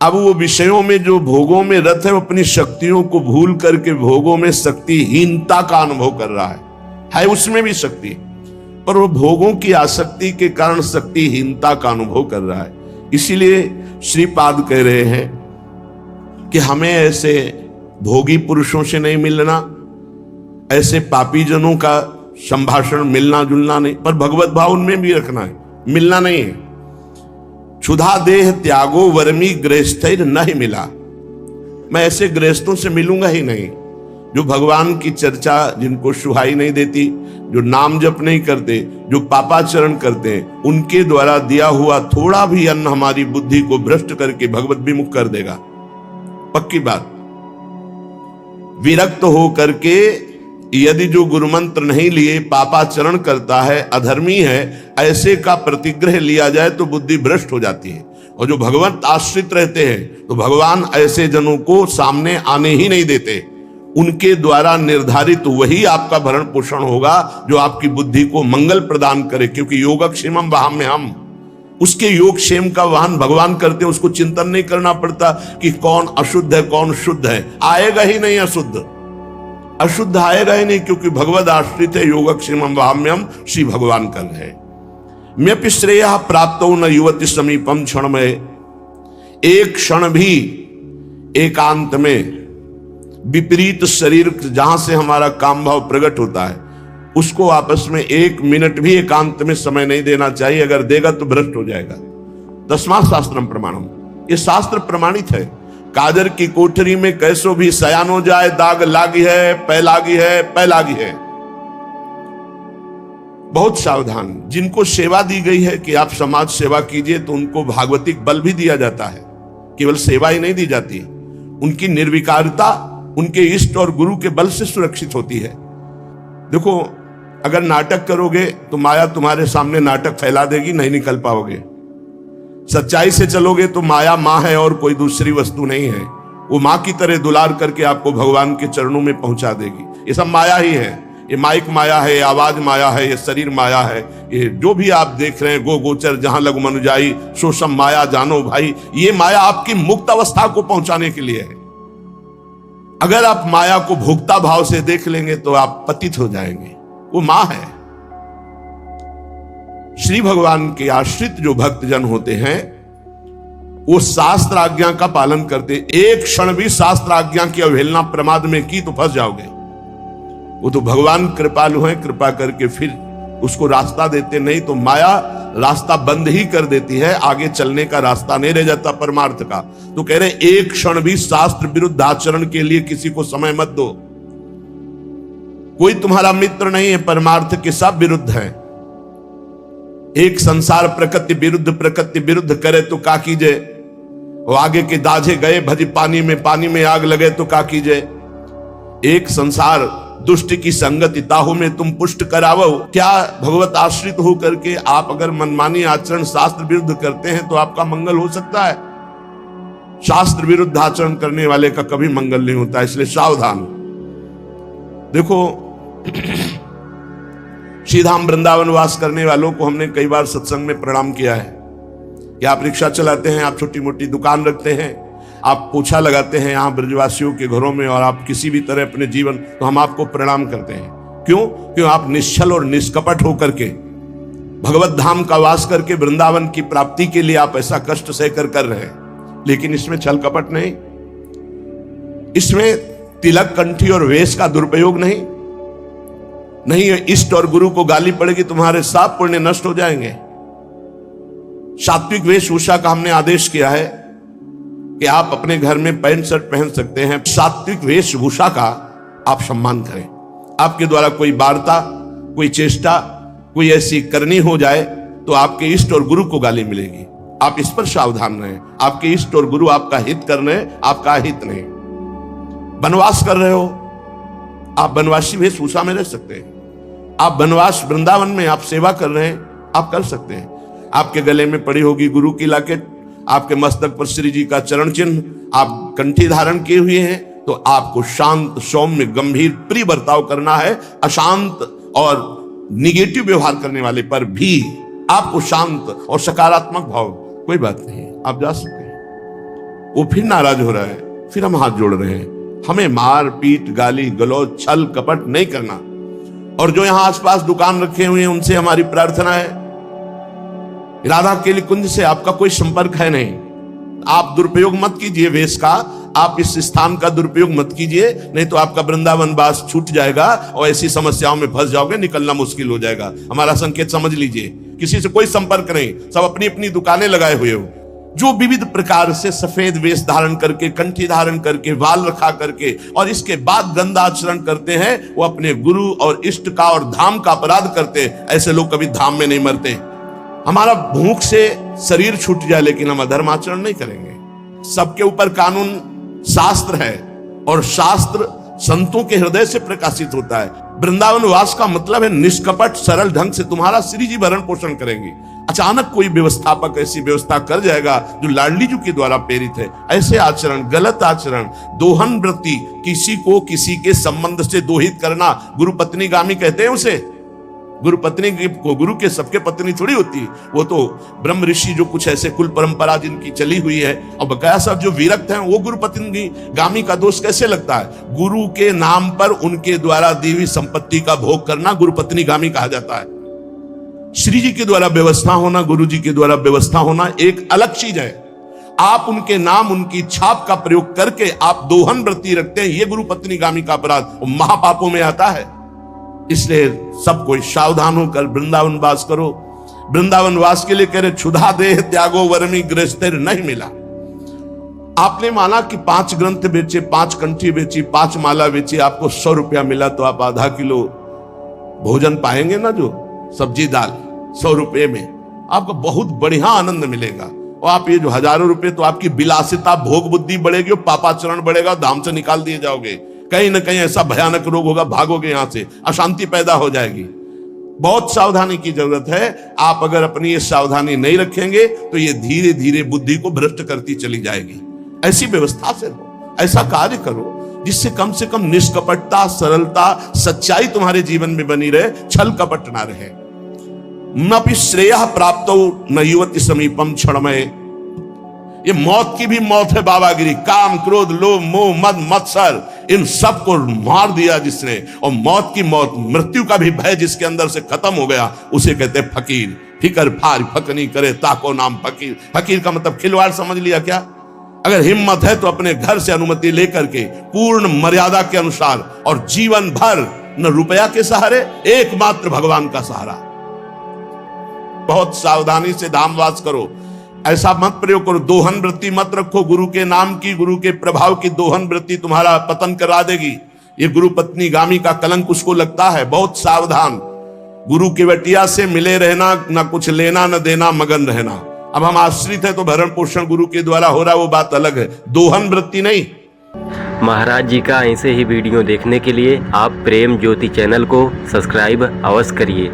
अब वो विषयों में जो भोगों में रत है, वो अपनी शक्तियों को भूल करके भोगों में शक्तिहीनता का अनुभव कर रहा है उसमें भी शक्ति, पर वो भोगों की आसक्ति के कारण शक्तिहीनता का अनुभव कर रहा है। इसीलिए श्रीपाद कह रहे हैं कि हमें ऐसे भोगी पुरुषों से नहीं मिलना, ऐसे पापी जनों का संभाषण मिलना जुलना नहीं, पर भगवत भाव उनमें भी रखना है, मिलना नहीं है। क्षुधा देह त्यागो वर्मी गृहस्थैर नहीं मिला, मैं ऐसे गृहस्थों से मिलूंगा ही नहीं जो भगवान की चर्चा जिनको सुहाई नहीं देती, जो नाम जप नहीं करते, जो पापाचरण करते हैं, उनके द्वारा दिया हुआ थोड़ा भी अन्न हमारी बुद्धि को भ्रष्ट करके भगवत विमुख कर देगा, पक्की बात। विरक्त हो करके यदि जो गुरु मंत्र नहीं लिए पापाचरण करता है, अधर्मी है, ऐसे का प्रतिग्रह लिया जाए तो बुद्धि भ्रष्ट हो जाती है। और जो भगवत आश्रित रहते हैं तो भगवान ऐसे जनों को सामने आने ही नहीं देते, उनके द्वारा निर्धारित वही आपका भरण पोषण होगा जो आपकी बुद्धि को मंगल प्रदान करे, क्योंकि योगक्षेमम वहाम्यहम्, उसके योगक्षेम का वाहन भगवान करते हैं। उसको चिंतन नहीं करना पड़ता कि कौन अशुद्ध है कौन शुद्ध है, आएगा ही नहीं अशुद्ध आएगा ही नहीं, क्योंकि भगवद आश्रित है। योगक्षेमम वहाम्यहम्, श्री भगवान कर है। म्यपि श्रेयः प्राप्तो न युवति समीपम क्षण में, एक क्षण भी एकांत में विपरीत शरीर जहां से हमारा काम भाव प्रकट होता है, उसको आपस में एक मिनट भी एकांत में समय नहीं देना चाहिए। अगर देगा तो भ्रष्ट हो जाएगा। तस्मात् शास्त्रम प्रमाणम, ये शास्त्र प्रमाणित है। कादर की कोठरी में कैसो भी सयान हो जाए, दाग लागी है, पै लागी है, पै लागी है। बहुत सावधान। जिनको सेवा दी गई है कि आप समाज सेवा कीजिए, तो उनको भागवतिक बल भी दिया जाता है, केवल सेवा ही नहीं दी जाती। उनकी निर्विकारता उनके इष्ट और गुरु के बल से सुरक्षित होती है। देखो, अगर नाटक करोगे तो माया तुम्हारे सामने नाटक फैला देगी, नहीं निकल पाओगे। सच्चाई से चलोगे तो माया माँ है और कोई दूसरी वस्तु नहीं है। वो माँ की तरह दुलार करके आपको भगवान के चरणों में पहुंचा देगी। ये सब माया ही है। ये माइक माया है, ये आवाज माया है, ये शरीर माया है, ये जो भी आप देख रहे हैं, गो गोचर जहां लघु मनुजाई सो सब माया जानो भाई। ये माया आपकी मुक्त अवस्था को पहुंचाने के लिए है। अगर आप माया को भोक्ता भाव से देख लेंगे तो आप पतित हो जाएंगे। वो मां है। श्री भगवान के आश्रित जो भक्तजन होते हैं, वो शास्त्र आज्ञा का पालन करते। एक क्षण भी शास्त्र आज्ञा की अवहेलना प्रमाद में की तो फंस जाओगे। वो तो भगवान कृपालु हैं, कृपा करके फिर उसको रास्ता देते, नहीं तो माया रास्ता बंद ही कर देती है, आगे चलने का रास्ता नहीं रह जाता परमार्थ का। तो कह रहे एक क्षण भी शास्त्र विरुद्ध आचरण के लिए किसी को समय मत दो। कोई तुम्हारा मित्र नहीं है, परमार्थ के सब विरुद्ध है। एक संसार प्रकृति विरुद्ध करे तो का कीजिए। वो आगे के दाझे गए भजी पानी में आग लगे तो का कीजिए। एक संसार दुष्ट की संगति ताहू में तुम पुष्ट करावो। क्या भगवत आश्रित हो करके आप अगर मनमानी आचरण शास्त्र विरुद्ध करते हैं तो आपका मंगल हो सकता है? शास्त्र विरुद्ध आचरण करने वाले का कभी मंगल नहीं होता, इसलिए सावधान। देखो, श्रीधाम वृंदावन वास करने वालों को हमने कई बार सत्संग में प्रणाम किया है कि आप रिक्शा चलाते हैं, आप छोटी मोटी दुकान रखते हैं, आप पोछा लगाते हैं यहाँ ब्रजवासियों के घरों में, और आप किसी भी तरह अपने जीवन, तो हम आपको प्रणाम करते हैं। क्यों आप निश्चल और निष्कपट होकर के भगवत धाम का वास करके वृंदावन की प्राप्ति के लिए आप ऐसा कष्ट सहकर कर रहे हैं। लेकिन इसमें छल कपट नहीं, इसमें तिलक कंठी और वेश का दुरुपयोग नहीं। इष्ट और गुरु को गाली पड़ेगी, तुम्हारे सब पुण्य नष्ट हो जाएंगे। सात्विक वेशभूषा का हमने आदेश किया है कि आप अपने घर में पैंट शर्ट पहन सकते हैं। सात्विक वेशभूषा का आप सम्मान करें। आपके द्वारा कोई वार्ता, कोई चेष्टा, कोई ऐसी करनी हो जाए तो आपके इष्ट और गुरु को गाली मिलेगी। आप इस पर सावधान रहें। आपके इष्ट और गुरु आपका हित कर रहे हैं, आपका हित नहीं। वनवास कर रहे हो, आप वनवासी वेशभूषा में रह सकते हैं। आप वनवास वृंदावन में आप सेवा कर रहे हैं, आप कर सकते हैं। आपके गले में पड़ी होगी गुरु की लॉकेट, आपके मस्तक पर श्री जी का चरण चिन्ह, आप कंठी धारण किए हुए हैं, तो आपको शांत, सौम्य, गंभीर, प्रिय बर्ताव करना है। अशांत और निगेटिव व्यवहार करने वाले पर भी आपको शांत और सकारात्मक भाव, कोई बात नहीं, आप जा सकते हैं। वो फिर नाराज हो रहा है, फिर हम हाथ जोड़ रहे हैं। हमें मार पीट, गाली गलौज, छल कपट नहीं करना। और जो यहां आसपास दुकान रखे हुए हैं उनसे हमारी प्रार्थना है, राधा केली कुंज से आपका कोई संपर्क है नहीं, आप दुरुपयोग मत कीजिए वेश का, आप इस स्थान का दुरुपयोग मत कीजिए, नहीं तो आपका वृंदावन वास छूट जाएगा और ऐसी समस्याओं में फंस जाओगे, निकलना मुश्किल हो जाएगा। हमारा संकेत समझ लीजिए, किसी से कोई संपर्क नहीं, सब अपनी अपनी दुकानें लगाए हुए हो। जो विविध प्रकार से सफेद वेश धारण करके, कंठी धारण करके, वाल रखा करके और इसके बाद गंदा आचरण करते हैं, वो अपने गुरु और इष्ट का और धाम का अपराध करते हैं। ऐसे लोग कभी धाम में नहीं मरते। हमारा भूख से शरीर छूट जाए लेकिन हम अधर्म आचरण नहीं करेंगे। सबके ऊपर कानून शास्त्र है और शास्त्र संतों के हृदय से प्रकाशित होता है। वृंदावन वास का मतलब है निष्कपट सरल ढंग से तुम्हारा श्री जी भरण पोषण करेंगे। अचानक कोई व्यवस्थापक ऐसी व्यवस्था कर जाएगा जो लाडली जी के द्वारा प्रेरित है, ऐसे आचरण, गलत आचरण, दोहन वृत्ति, किसी को किसी के संबंध से दोहित करना, गुरु पत्नी गामी कहते हैं उसे। गुरु पत्नी को, गुरु के सबके पत्नी थोड़ी होती है, वो तो ब्रह्म ऋषि जो कुछ ऐसे कुल परंपरा जिनकी चली हुई है, और बकाया सब जो विरक्त हैं वो गुरु पत्नी गामी का दोष कैसे लगता है? गुरु के नाम पर उनके द्वारा दी हुई संपत्ति का भोग करना गुरु पत्नी गामी कहा जाता है। श्री जी के द्वारा व्यवस्था होना, गुरु जी के द्वारा व्यवस्था होना एक अलग चीज है। आप उनके नाम, उनकी छाप का प्रयोग करके आप दोहन वृत्ति रखते हैं, ये गुरु पत्नी गामी का अपराध महापापों में आता है। इसलिए सब कोई सावधान होकर वृंदावन वास करो। वृंदावन वास के लिए कह रहे क्षुधा देह त्यागो वर्मी गृहस्थिर नहीं मिला। आपने माना कि 5 ग्रंथ बेचे, 5 कंठी बेची, 5 माला बेची, आपको 100 रुपया मिला, तो आप आधा किलो भोजन पाएंगे ना, जो सब्जी दाल 100 रुपये में आपको बहुत बढ़िया आनंद मिलेगा। और आप ये जो हजारों रुपए, तो आपकी विलासिता, भोग बुद्धि बढ़ेगी, पापाचरण बढ़ेगा, धाम से निकाल दिए जाओगे। कहीं ना कहीं ऐसा भयानक रोग होगा, भागोगे यहां से, अशांति पैदा हो जाएगी। बहुत सावधानी की जरूरत है। आप अगर अपनी ये सावधानी नहीं रखेंगे तो ये धीरे धीरे बुद्धि को भ्रष्ट करती चली जाएगी। ऐसी व्यवस्था से हो, ऐसा कार्य करो जिससे कम से कम निष्कपटता, सरलता, सच्चाई तुम्हारे जीवन में बनी रहे, छल कपट ना रहे। नपि श्रेयः प्राप्तो न युवति समीपम क्षणमय। ये मौत की भी मौत है बाबागिरी। काम, क्रोध, लोभ, मोह, मद, मत्सर, इन सब को मार दिया जिसने, और मौत की मौत, मृत्यु का भी भय जिसके अंदर से खत्म हो गया, उसे कहते फकीर। फिकर फार फकनी करे ताको नाम फकीर। फकीर का मतलब खिलवाड़ समझ लिया क्या? अगर हिम्मत है तो अपने घर से अनुमति लेकर के पूर्ण मर्यादा के अनुसार और जीवन भर न रुपया के सहारे, एकमात्र भगवान का सहारा। बहुत सावधानी से धामवास करो। ऐसा मत प्रयोग करो, दोहन वृत्ति मत रखो। गुरु के नाम की, गुरु के प्रभाव की दोहन वृत्ति तुम्हारा पतन करा देगी। ये गुरु पत्नी गामी का कलंक उसको लगता है। बहुत सावधान। गुरु की बटिया से मिले रहना, ना कुछ लेना न देना, मगन रहना। अब हम आश्रित है तो भरण पोषण गुरु के द्वारा हो रहा है, वो बात अलग है, दोहन वृत्ति नहीं। महाराज जी का ऐसे ही वीडियो देखने के लिए आप प्रेम ज्योति चैनल को सब्सक्राइब अवश्य करिए।